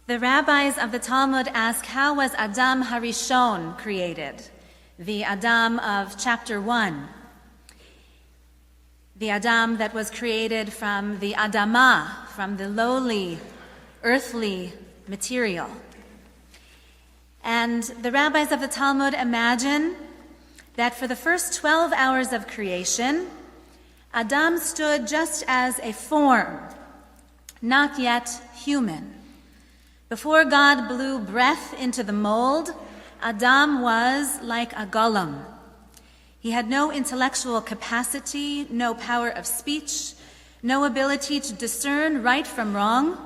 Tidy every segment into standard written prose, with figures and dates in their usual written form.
The rabbis of the Talmud ask, how was Adam Harishon created? The Adam of chapter 1. The Adam that was created from the Adamah, from the lowly, earthly material. And the rabbis of the Talmud imagine that for the first 12 hours of creation, Adam stood just as a form, not yet human. Before God blew breath into the mold, Adam was like a Golume. He had no intellectual capacity, no power of speech, no ability to discern right from wrong,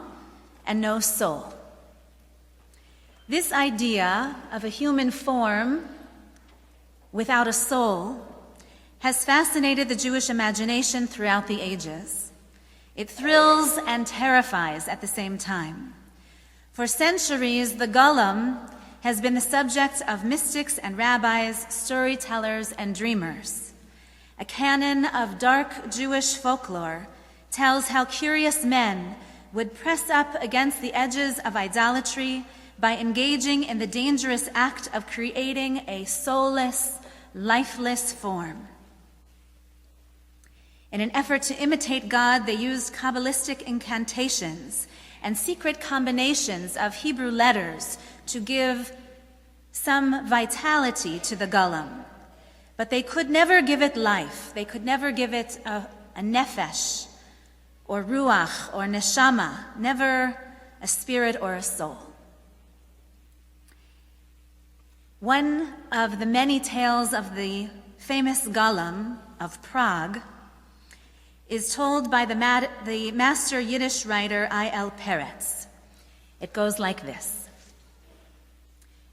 and no soul. This idea of a human form without a soul has fascinated the Jewish imagination throughout the ages. It thrills and terrifies at the same time. For centuries, the Golume has been the subject of mystics and rabbis, storytellers, and dreamers. A canon of dark Jewish folklore tells how curious men would press up against the edges of idolatry by engaging in the dangerous act of creating a soulless, lifeless form. In an effort to imitate God, they used Kabbalistic incantations and secret combinations of Hebrew letters to give some vitality to the Golume. But they could never give it life. They could never give it a nefesh, or ruach, or neshama, never a spirit or a soul. One of the many tales of the famous Golume of Prague is told by the master Yiddish writer Yael. It goes like this.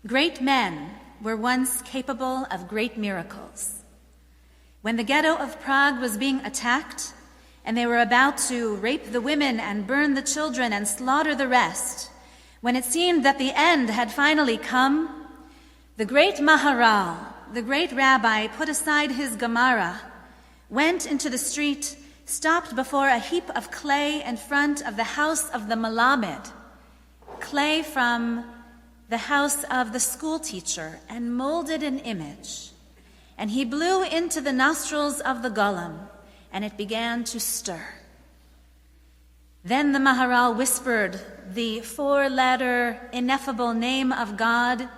Great men were once capable of great miracles. When the ghetto of Prague was being attacked, and they were about to rape the women and burn the children and slaughter the rest, when it seemed that the end had finally come, the great Maharal, the great rabbi, put aside his Gemara, went into the street, stopped before a heap of clay in front of the house of the Melamed, clay from the house of the school teacher, and molded an image. And he blew into the nostrils of the Golume, and it began to stir. Then the Maharal whispered the 4-letter ineffable name of God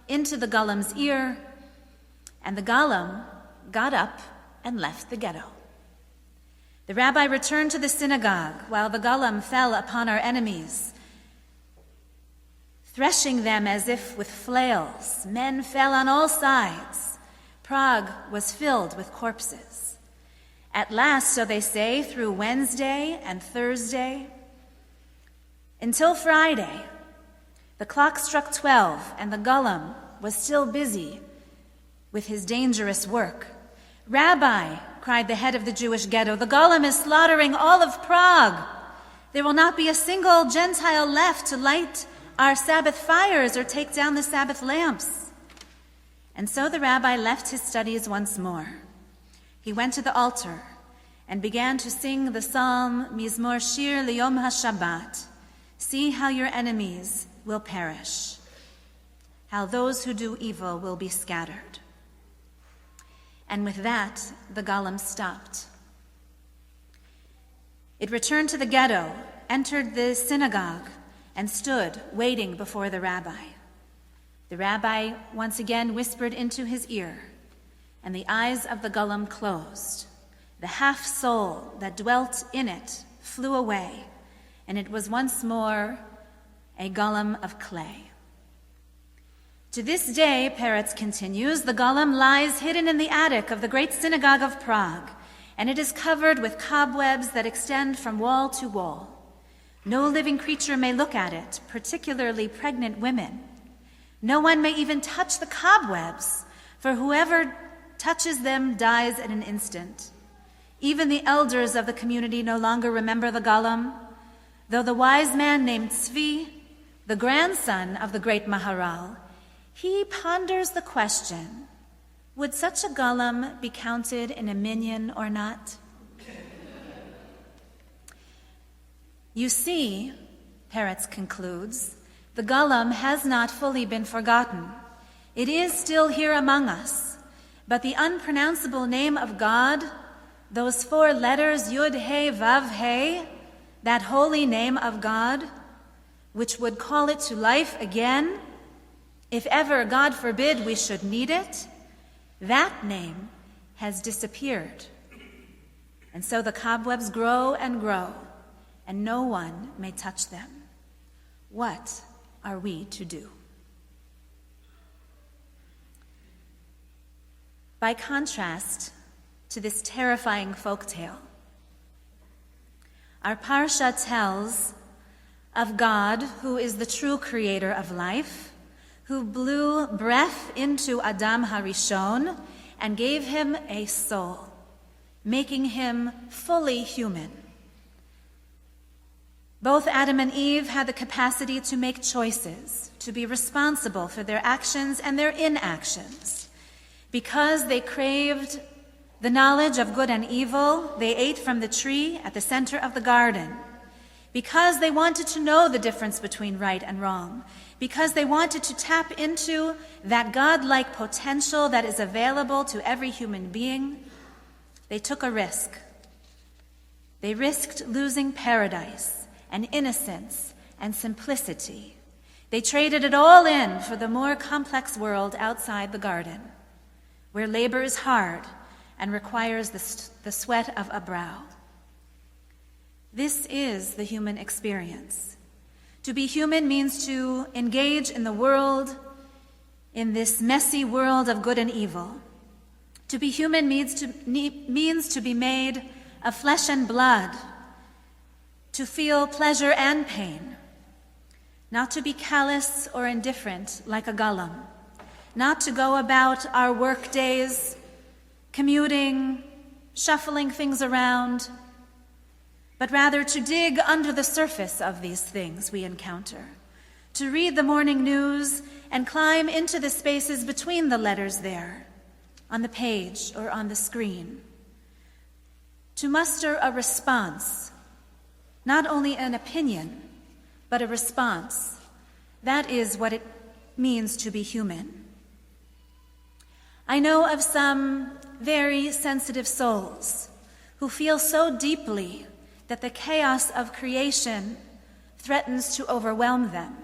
into the Golume's ear, and the Golume got up and left the ghetto. The rabbi returned to the synagogue while the Golume fell upon our enemies, threshing them as if with flails. Men fell on all sides. Prague was filled with corpses. At last, so they say, through Wednesday and Thursday, until Friday, the clock struck 12, and the Golume was still busy with his dangerous work. "Rabbi," cried the head of the Jewish ghetto, "the Golume is slaughtering all of Prague. There will not be a single Gentile left to light our Sabbath fires or take down the Sabbath lamps." And so the rabbi left his studies once more. He went to the altar and began to sing the psalm, Mizmor Shir Liyom HaShabbat. See how your enemies will perish, how those who do evil will be scattered. And with that, the Golume stopped. It returned to the ghetto, entered the synagogue, and stood waiting before the rabbi. The rabbi once again whispered into his ear, and the eyes of the Golume closed. The half-soul that dwelt in it flew away, and it was once more a Golume of clay. To this day, Peretz continues, the Golume lies hidden in the attic of the great synagogue of Prague, and it is covered with cobwebs that extend from wall to wall. No living creature may look at it, particularly pregnant women. No one may even touch the cobwebs, for whoever touches them dies in an instant. Even the elders of the community no longer remember the Golume, though the wise man named Tzvi, the grandson of the great Maharal, he ponders the question, would such a Golume be counted in a minyan or not? You see, Peretz concludes, The Golume has not fully been forgotten. It is still here among us, but the unpronounceable name of God, those 4 letters, Yud, He, Vav, He, that holy name of God, which would call it to life again, if ever, God forbid, we should need it, that name has disappeared. And so the cobwebs grow and grow, and no one may touch them. What are we to do? By contrast to this terrifying folktale, our parsha tells of God, who is the true creator of life, who blew breath into Adam Harishon and gave him a soul, making him fully human. Both Adam and Eve had the capacity to make choices, to be responsible for their actions and their inactions. Because they craved the knowledge of good and evil, they ate from the tree at the center of the garden. Because they wanted to know the difference between right and wrong. Because they wanted to tap into that God-like potential that is available to every human being, they took a risk. They risked losing paradise and innocence and simplicity. They traded it all in for the more complex world outside the garden, where labor is hard and requires the sweat of a brow. This is the human experience. To be human means to engage in the world, in this messy world of good and evil. To be human means to be made of flesh and blood, to feel pleasure and pain, not to be callous or indifferent like a Golume, not to go about our work days, commuting, shuffling things around, but rather to dig under the surface of these things we encounter, to read the morning news and climb into the spaces between the letters there, on the page or on the screen, to muster a response, not only an opinion, but a response. That is what it means to be human. I know of some very sensitive souls who feel so deeply that the chaos of creation threatens to overwhelm them.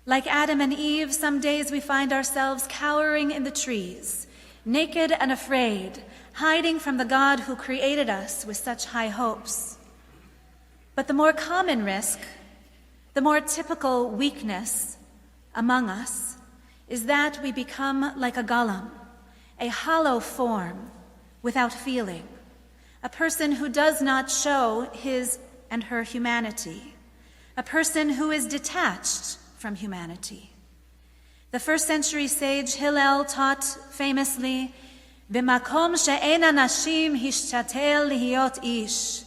Like Adam and Eve, some days we find ourselves cowering in the trees, naked and afraid, hiding from the God who created us with such high hopes. But the more common risk, the more typical weakness among us, is that we become like a Golume, a hollow form without feeling, a person who does not show his and her humanity, a person who is detached from humanity. The first century sage Hillel taught famously, "B'makom she'en anashim hishtatel lihiyot ish,"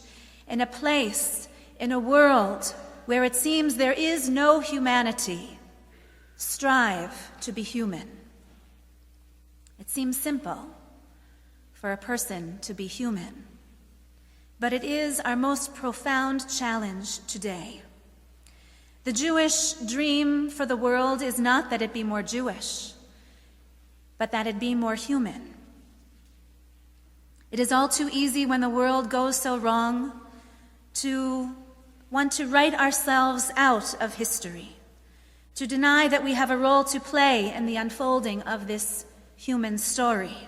in a place, in a world where it seems there is no humanity, strive to be human. It seems simple for a person to be human, but it is our most profound challenge today. The Jewish dream for the world is not that it be more Jewish, but that it be more human. It is all too easy when the world goes so wrong to want to write ourselves out of history, to deny that we have a role to play in the unfolding of this human story.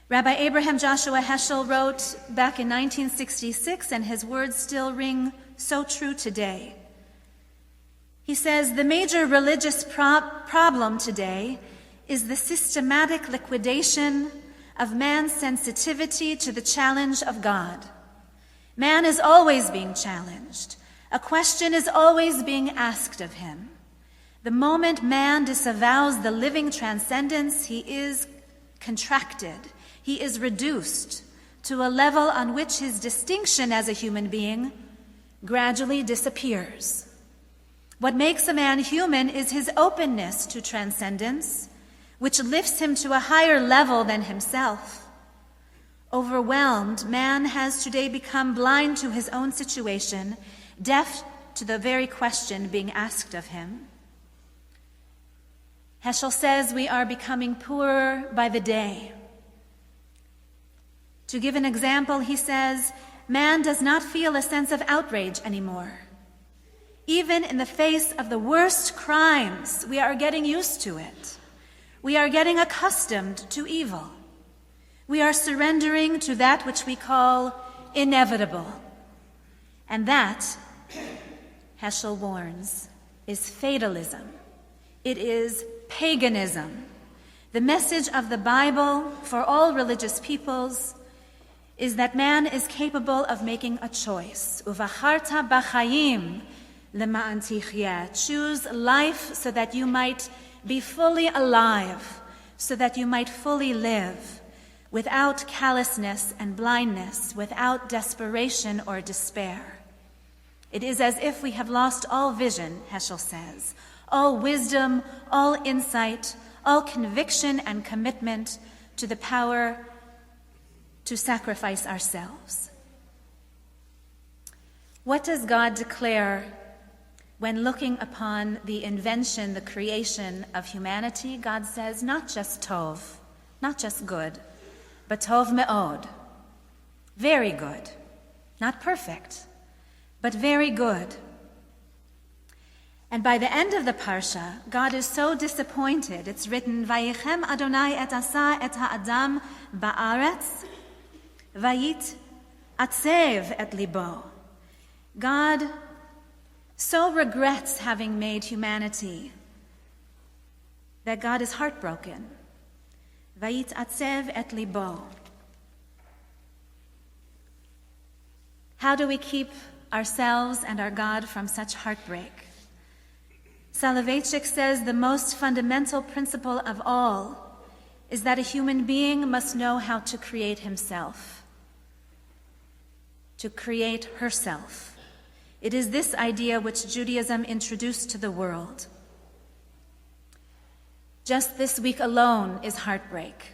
Rabbi Abraham Joshua Heschel wrote back in 1966, and his words still ring so true today. He says, "The major religious problem today is the systematic liquidation of man's sensitivity to the challenge of God. Man is always being challenged. A question is always being asked of him. The moment man disavows the living transcendence, he is contracted. He is reduced to a level on which his distinction as a human being gradually disappears. What makes a man human is his openness to transcendence, which lifts him to a higher level than himself. Overwhelmed, man has today become blind to his own situation, deaf to the very question being asked of him. Heschel says we are becoming poorer by the day. To give an example, he says, man does not feel a sense of outrage anymore. Even in the face of the worst crimes, we are getting used to it. We are getting accustomed to evil. We are surrendering to that which we call inevitable. And that, Heschel warns, is fatalism. It is paganism. The message of the Bible for all religious peoples is that man is capable of making a choice. Uvacharta b'chaim lema'an tichya. Choose life so that you might be fully alive, so that you might fully live, without callousness and blindness, without desperation or despair. It is as if we have lost all vision, Heschel says, all wisdom, all insight, all conviction and commitment to the power to sacrifice ourselves. What does God declare when looking upon the invention, the creation of humanity? God says, not just tov, not just good, but tov me'od, very good, not perfect, but very good. And by the end of the parsha, God is so disappointed. It's written, Vayichem Adonai et asa et ha'adam ba'aretz, vayit atzev et libo. God so regrets having made humanity that God is heartbroken. Vayit atzev et libo. How do we keep ourselves and our God from such heartbreak? Soloveitchik says the most fundamental principle of all is that a human being must know how to create himself, to create herself. It is this idea which Judaism introduced to the world. Just this week alone is heartbreak.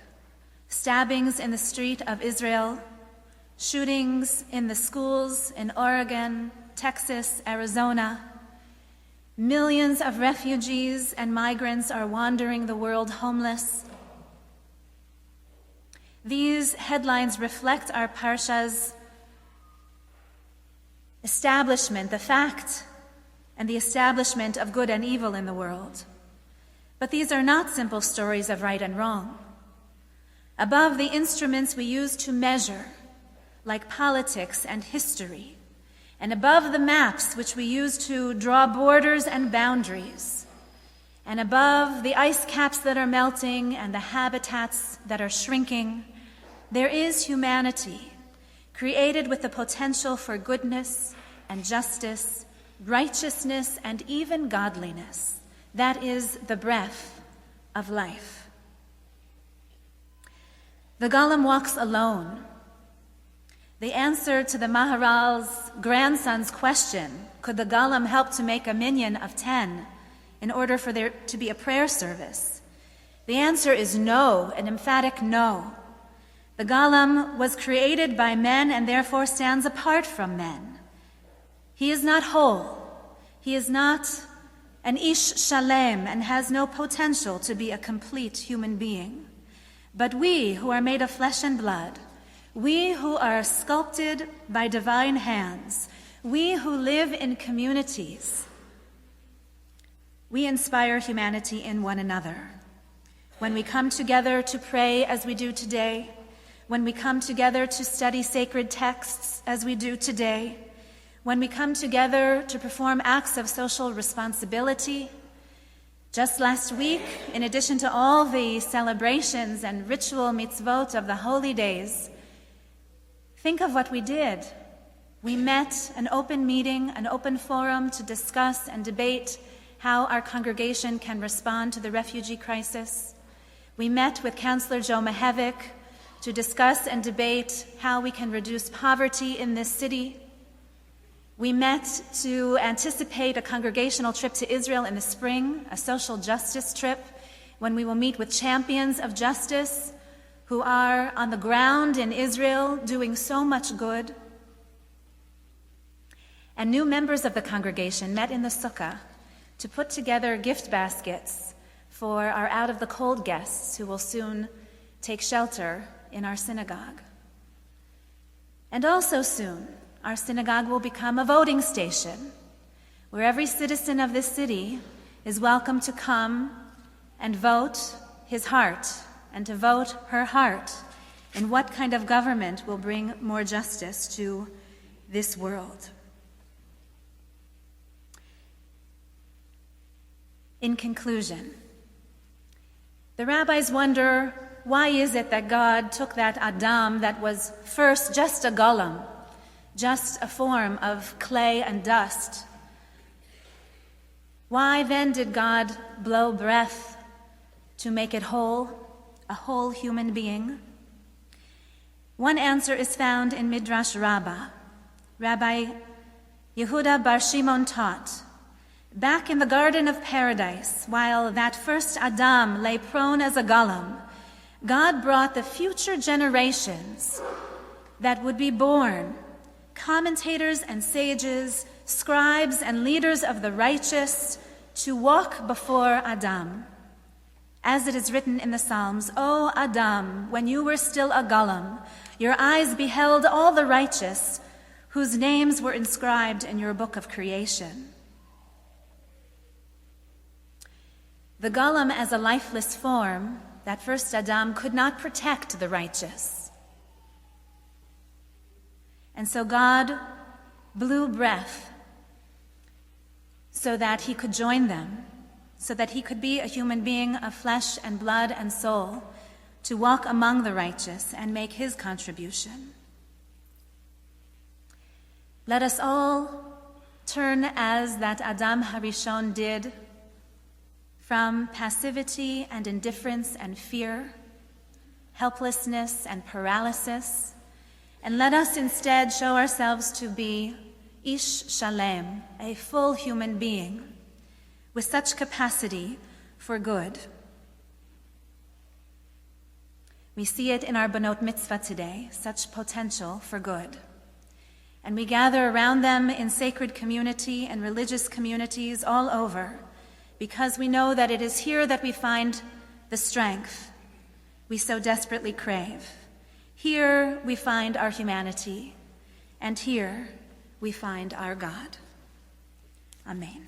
Stabbings in the street of Israel, shootings in the schools in Oregon, Texas, Arizona. Millions of refugees and migrants are wandering the world homeless. These headlines reflect our parsha's establishment, the fact and the establishment of good and evil in the world. But these are not simple stories of right and wrong. Above the instruments we use to measure, like politics and history, and above the maps which we use to draw borders and boundaries, and above the ice caps that are melting and the habitats that are shrinking, there is humanity, created with the potential for goodness and justice, righteousness, and even godliness. That is the breath of life. The Golume walks alone. The answer to the Maharal's grandson's question, could the Golume help to make a minyan of 10 in order for there to be a prayer service? The answer is no, an emphatic no. The Golume was created by men and therefore stands apart from men. He is not whole. He is not an ish shalem and has no potential to be a complete human being. But we who are made of flesh and blood, we who are sculpted by divine hands, we who live in communities, we inspire humanity in one another. When we come together to pray as we do today, when we come together to study sacred texts as we do today, when we come together to perform acts of social responsibility. Just last week, in addition to all the celebrations and ritual mitzvot of the holy days, think of what we did. We met an open meeting, an open forum to discuss and debate how our congregation can respond to the refugee crisis. We met with Counselor Joe Mahevik to discuss and debate how we can reduce poverty in this city. We met to anticipate a congregational trip to Israel in the spring, a social justice trip, when we will meet with champions of justice who are on the ground in Israel doing so much good. And new members of the congregation met in the sukkah to put together gift baskets for our out-of-the-cold guests who will soon take shelter in our synagogue. And also soon, our synagogue will become a voting station where every citizen of this city is welcome to come and vote his heart and to vote her heart in what kind of government will bring more justice to this world. In conclusion, the rabbis wonder, why is it that God took that Adam that was first just a golem, just a form of clay and dust? Why then did God blow breath to make it whole, a whole human being? One answer is found in Midrash Rabbah. Rabbi Yehuda bar Shimon taught, back in the Garden of Paradise, while that first Adam lay prone as a golem, God brought the future generations that would be born, commentators and sages, scribes and leaders of the righteous, to walk before Adam. As it is written in the Psalms, O Adam, when you were still a golem, your eyes beheld all the righteous whose names were inscribed in your book of creation. The golem as a lifeless form, that first Adam, could not protect the righteous. And so God blew breath so that he could join them, so that he could be a human being of flesh and blood and soul, to walk among the righteous and make his contribution. Let us all turn as that Adam Harishon did, from passivity and indifference and fear, helplessness and paralysis, and let us instead show ourselves to be Ish Shalem, a full human being with such capacity for good. We see it in our Banot Mitzvah today, such potential for good. And we gather around them in sacred community and religious communities all over, because we know that it is here that we find the strength we so desperately crave. Here we find our humanity, and here we find our God. Amen.